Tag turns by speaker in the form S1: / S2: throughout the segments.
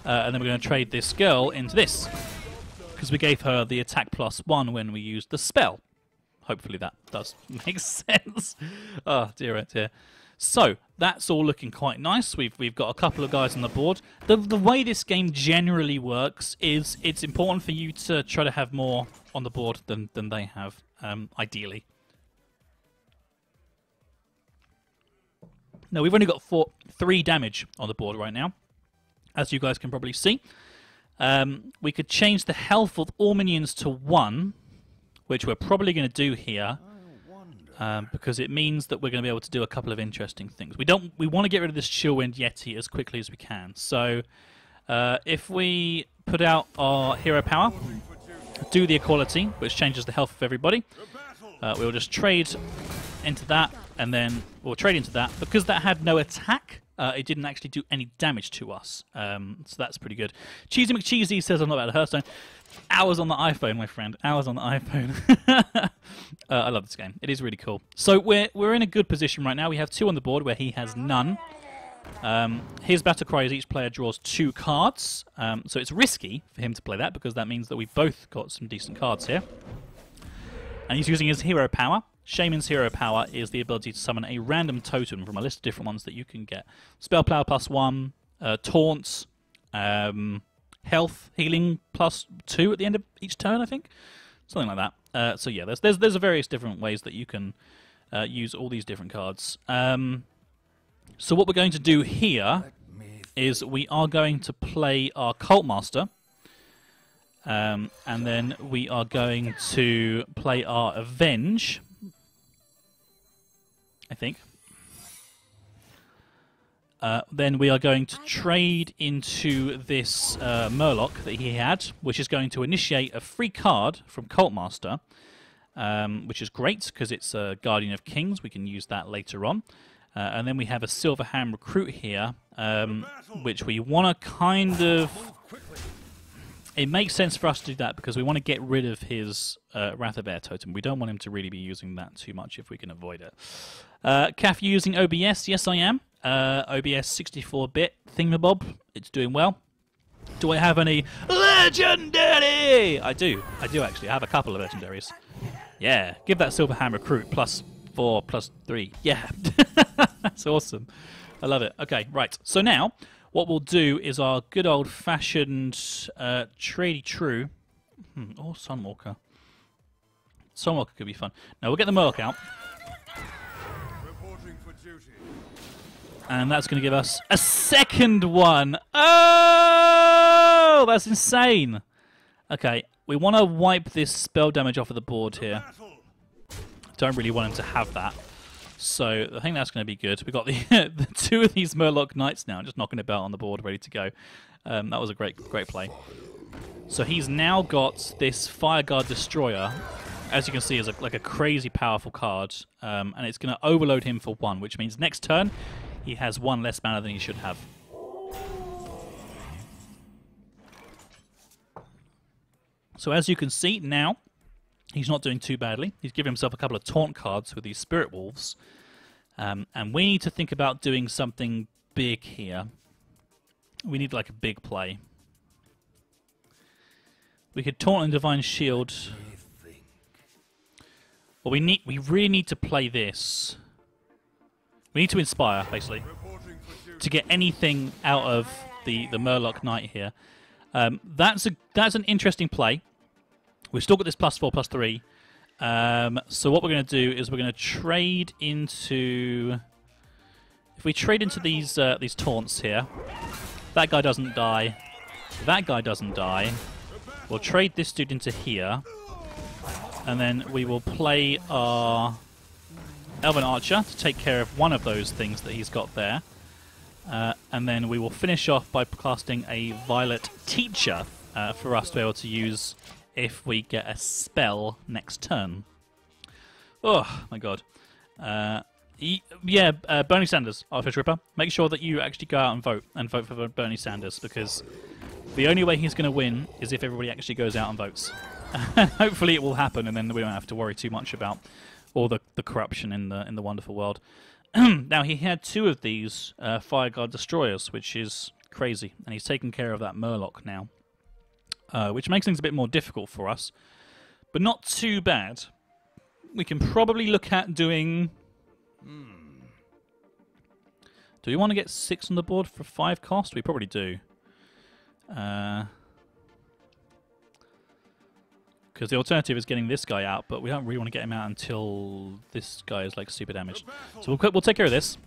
S1: and then we're going to trade this girl into this, because we gave her the attack +1 when we used the spell. Hopefully that does make sense. Oh dear, oh dear. So that's all looking quite nice. We've got a couple of guys on the board. The way this game generally works is it's important for you to try to have more on the board than they have, ideally. Now we've only got 3 damage on the board right now, as you guys can probably see. We could change the health of all minions to 1, which we're probably going to do here, because it means that we're going to be able to do a couple of interesting things. We want to get rid of this Chillwind Yeti as quickly as we can. So if we put out our hero power, do the equality, which changes the health of everybody, we'll just trade into that, and then we'll trade into that. Because that had no attack, it didn't actually do any damage to us, so that's pretty good. Cheesy McCheesy says I'm not about Hearthstone. Hours on the iPhone, my friend. Hours on the iPhone. I love this game. It is really cool. So we're in a good position right now. We have 2 on the board where he has none. His battle cry is each player draws 2 cards, so it's risky for him to play that because that means that we've both got some decent cards here. And he's using his hero power. Shaman's hero power is the ability to summon a random totem from a list of different ones that you can get. Spell power +1, taunts, health, healing +2 at the end of each turn, I think. Something like that. So yeah, there's various different ways that you can use all these different cards. So what we're going to do here is we are going to play our Cult Master. And then we are going to play our Avenge, I think. Then we are going to trade into this Murloc that he had, which is going to initiate a free card from Cult Master, which is great because it's a Guardian of Kings. We can use that later on. And then we have a Silverhand Recruit here, which we want to kind of... It makes sense for us to do that because we want to get rid of his Wrath of Air totem. We don't want him to really be using that too much if we can avoid it. Caff, you using OBS? Yes, I am. OBS 64-bit thingamabob. It's doing well. Do I have any legendary? I do actually. I have a couple of legendaries. Yeah, give that Silverhand Recruit +4, +3. Yeah, that's awesome. I love it. Okay, right. So now, what we'll do is our good old-fashioned Trady True. Or Sunwalker. Sunwalker could be fun. No, we'll get the Murloc out. And that's going to give us a second one. Oh, that's insane. Okay, we want to wipe this spell damage off of the board here. Don't really want him to have that. So I think that's going to be good. We've got the 2 of these Murloc Knights now, just knocking about on the board, ready to go. That was a great play. So he's now got this Fireguard Destroyer. As you can see, is like a crazy powerful card, and it's going to overload him for 1, which means next turn he has 1 less mana than he should have. So as you can see now, he's not doing too badly. He's given himself a couple of taunt cards with these Spirit Wolves. And we need to think about doing something big here. We need like a big play. We could taunt and Divine Shield. Well, we really need to play this. We need to inspire, basically, to get anything out of the Murloc Knight here. That's an interesting play. We've still got this +4, +3. So what we're going to do is we're going to trade into... If we trade into these taunts here, that guy doesn't die, that guy doesn't die. We'll trade this dude into here, and then we will play our Elven Archer to take care of one of those things that he's got there. And then we will finish off by casting a Violet Teacher for us to be able to use if we get a spell next turn. Oh, my God. Bernie Sanders, Artifice Ripper. Make sure that you actually go out and vote for Bernie Sanders, because the only way he's going to win is if everybody actually goes out and votes. Hopefully it will happen, and then we don't have to worry too much about all the corruption in the wonderful world. Now, he had 2 of these Fireguard Destroyers, which is crazy. And he's taken care of that Murloc now, which makes things a bit more difficult for us, but not too bad. We can probably look at doing... Do we want to get 6 on the board for 5 cost? We probably do. Because the alternative is getting this guy out, but we don't really want to get him out until this guy is like super damaged. So we'll take care of this.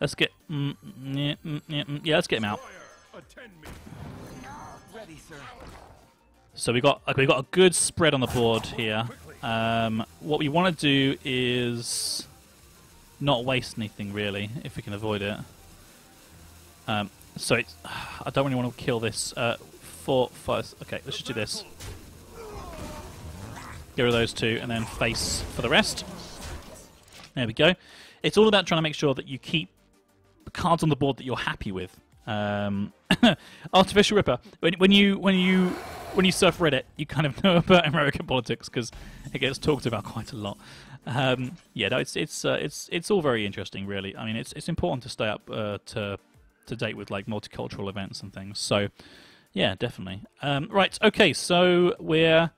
S1: Let's get... yeah, let's get him out. So we got a good spread on the board here. What we want to do is not waste anything really, if we can avoid it. So it's, I don't really want to kill this. 4, 5. Okay, let's just do this. Get rid of those 2, and then face for the rest. There we go. It's all about trying to make sure that you keep the cards on the board that you're happy with. Artificial Ripper. When you surf Reddit, you kind of know about American politics because it gets talked about quite a lot. Yeah, no, it's all very interesting, really. I mean, it's important to stay up to date with like multicultural events and things. So, yeah, definitely. Right, okay, so we're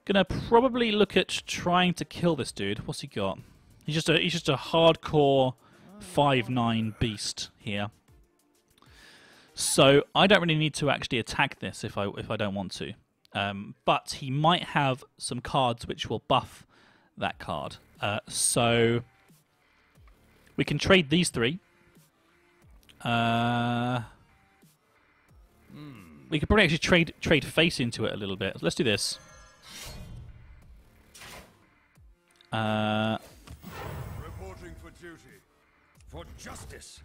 S1: gonna probably look at trying to kill this dude. What's he got? He's just a hardcore 5/9 beast here. So I don't really need to actually attack this if I don't want to. But he might have some cards which will buff that card. So we can trade these 3. We could probably actually trade face into it a little bit. Let's do this.
S2: Reporting for duty. For justice.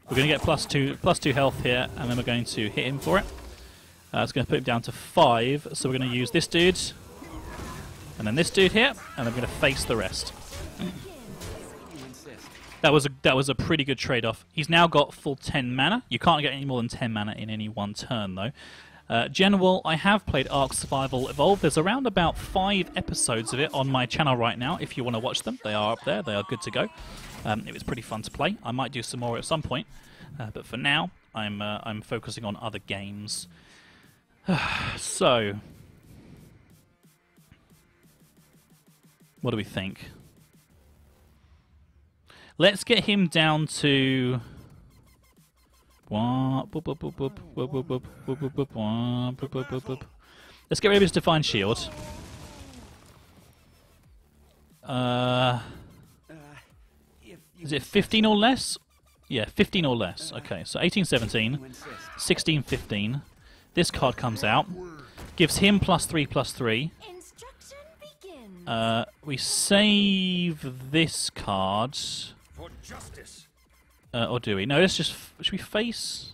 S1: We're going to get +2 health here, and then we're going to hit him for it. It's going to put him down to 5, so we're going to use this dude, and then this dude here, and then we're going to face the rest. That was a pretty good trade-off. He's now got full 10 mana. You can't get any more than 10 mana in any one turn, though. General, I have played Ark Survival Evolved. There's around about 5 episodes of it on my channel right now. If you want to watch them, they are up there. They are good to go. It was pretty fun to play. I might do some more at some point, but for now, I'm focusing on other games. So, what do we think? Let's get him down to... Let's get rid of his Divine Shield. Is it 15 or less? Yeah, 15 or less. Okay, so 18, 17, 16, 15. This card comes out. Gives him +3/+3. We save this card.
S2: For justice.
S1: Or do we? No, let's just... Should we face?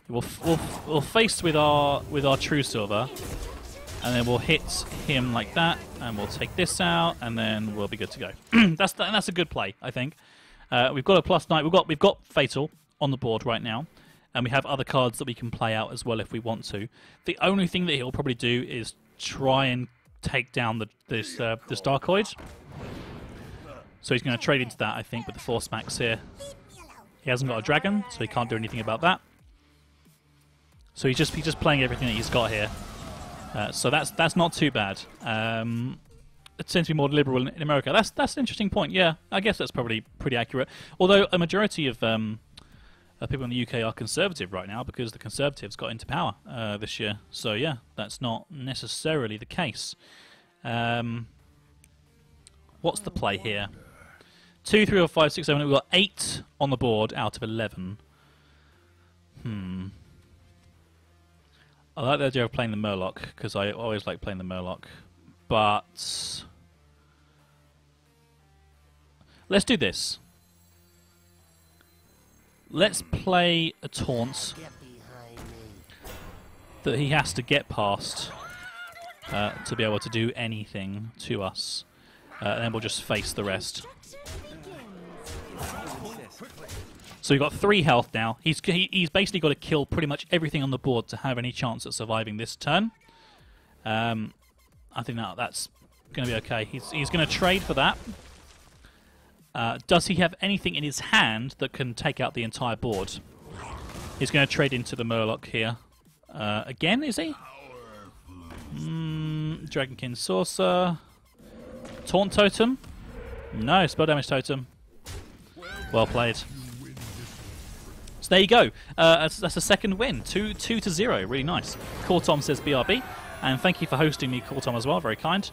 S1: We'll face with our True Silver, and then we'll hit him like that, and we'll take this out, and then we'll be good to go. That's a good play, I think. We've got a +9. We've got Fatal on the board right now, and we have other cards that we can play out as well if we want to. The only thing that he'll probably do is try and take down this Darkoid. So he's going to trade into that, I think, with the Force Max here. He hasn't got a dragon, so he can't do anything about that. So he's just playing everything that he's got here. So that's not too bad. It tends to be more liberal in America. That's an interesting point. Yeah, I guess that's probably pretty accurate. Although a majority of people in the UK are conservative right now because the Conservatives got into power this year. So yeah, that's not necessarily the case. What's the play here? 2, 3, or 5, 6, 7. We've got 8 on the board out of 11. I like the idea of playing the Murloc because I always like playing the Murloc. But let's do this. Let's play a taunt that he has to get past to be able to do anything to us. And then we'll just face the rest. So we've got 3 health now. He's basically got to kill pretty much everything on the board to have any chance at surviving this turn. I think that's Going to be okay. He's going to trade for that. Does he have anything in his hand that can take out the entire board? He's going to trade into the Murloc here. Again, is he? Dragonkin Saucer. Taunt Totem? No, Spell Damage Totem. Well played. So there you go. That's a second win. 2-0. Really nice. Cortom says BRB. And thank you for hosting me, Cortom, as well. Very kind.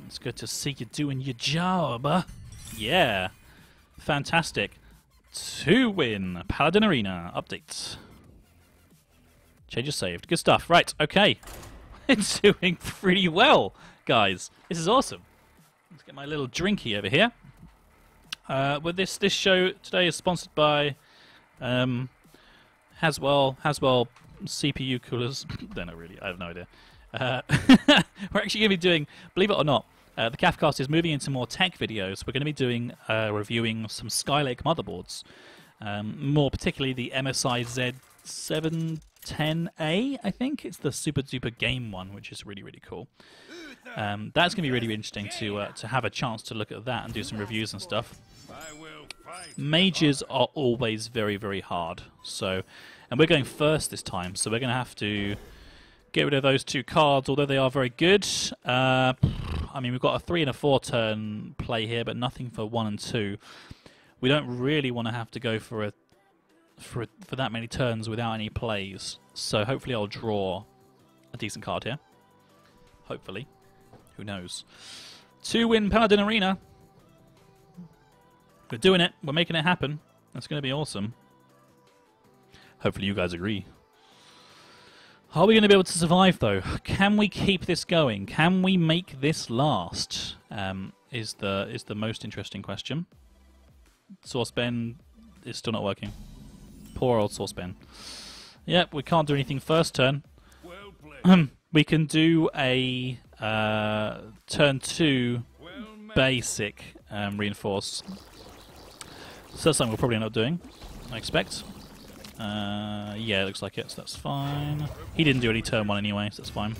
S1: It's good to see you doing your job. Yeah. Fantastic. 2-win. Paladin Arena. Update. Changes saved. Good stuff. Right, okay. It's doing pretty well, guys. This is awesome. Let's get my little drinky over here. With this show today is sponsored by Haswell CPU coolers. Don't know really. I have no idea. We're actually going to be doing, believe it or not, the CaffCast is moving into more tech videos. We're going to be doing reviewing some Skylake motherboards, more particularly the MSI Z710A. I think it's the super duper game one, which is really cool. That's going to be really interesting to have a chance to look at that and do some reviews and stuff. Mages are always very hard. So, and we're going first this time, so we're going to have to get rid of those 2 cards, although they are very good. I mean, we've got a 3 and a 4 turn play here, but nothing for 1 and 2. We don't really want to have to go for that many turns without any plays. So hopefully I'll draw a decent card here. Hopefully. Who knows? 2-win Paladin Arena. We're doing it. We're making it happen. That's going to be awesome. Hopefully you guys agree. Are we going to be able to survive, though? Can we keep this going? Can we make this last? Is the most interesting question. Saucepan is still not working. Poor old Saucepan. Yep, we can't do anything first turn. We can do a turn 2 basic reinforce. So that's something we'll probably end up doing, I expect. Yeah, it looks like it, so that's fine. He didn't do any turn 1 anyway, so that's fine.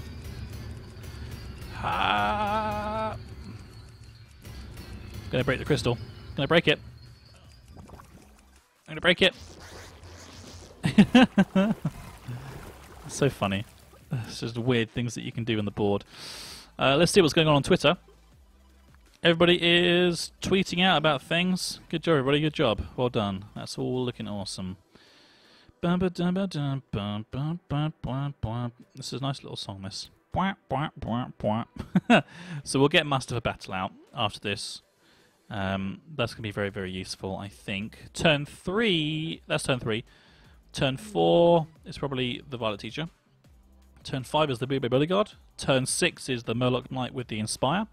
S1: Gonna break the crystal. Gonna break it. I'm gonna break it. It's so funny. It's just weird things that you can do on the board. Let's see what's going on Twitter. Everybody is tweeting out about things. Good job, everybody. Good job. Well done. That's all looking awesome. This is a nice little song, this. So we'll get Master of a Battle out after this. That's going to be very useful, I think. Turn 3, that's turn 3. Turn 4 is probably the Violet Teacher. Turn 5 is the Blueberry Bodyguard. Turn 6 is the Murloc Knight with the Inspire.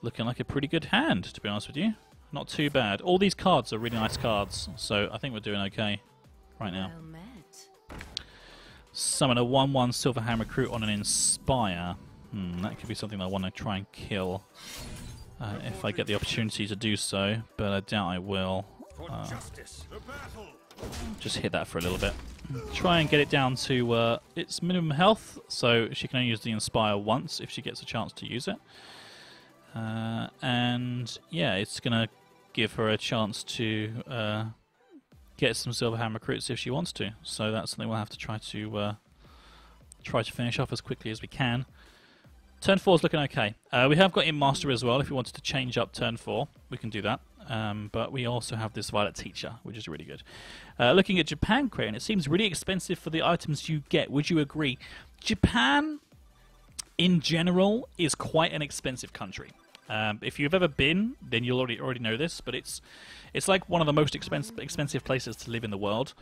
S1: Looking like a pretty good hand, to be honest with you. Not too bad. All these cards are really nice cards, so I think we're doing okay right now.
S3: Well met.
S1: Summon a 1/1 Silverhand Recruit on an Inspire. That could be something I want to try and kill if I get the opportunity to do so, but I doubt I will. Just hit that for a little bit. Try and get it down to its minimum health, so she can only use the Inspire once if she gets a chance to use it. And yeah, it's going to give her a chance to get some Silverhand Recruits if she wants to. So that's something we'll have to try to finish off as quickly as we can. Turn 4 is looking okay. We have got In Master as well. If we wanted to change up turn 4, we can do that. But we also have this Violet Teacher, which is really good. Looking at Japan, Crayon, it seems really expensive for the items you get. Would you agree? Japan, in general, is quite an expensive country. If you've ever been, then you'll already know this, but it's like one of the most expensive places to live in the world.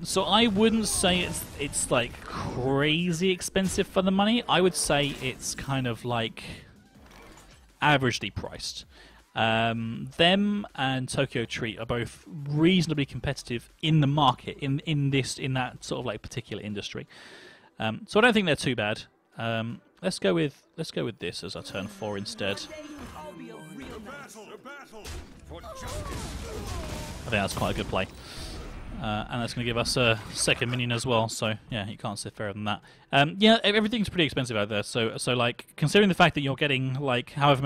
S1: So I wouldn't say it's like crazy expensive for the money. I would say it's kind of like averagely priced. Them and Tokyo Treat are both reasonably competitive in the market in that sort of like particular industry. So I don't think they're too bad. Let's go with this as our turn 4 instead. I think that's quite a good play. And that's going to give us a second minion as well. So yeah, you can't say fairer than that. Yeah, everything's pretty expensive out there. So like considering the fact that you're getting like however many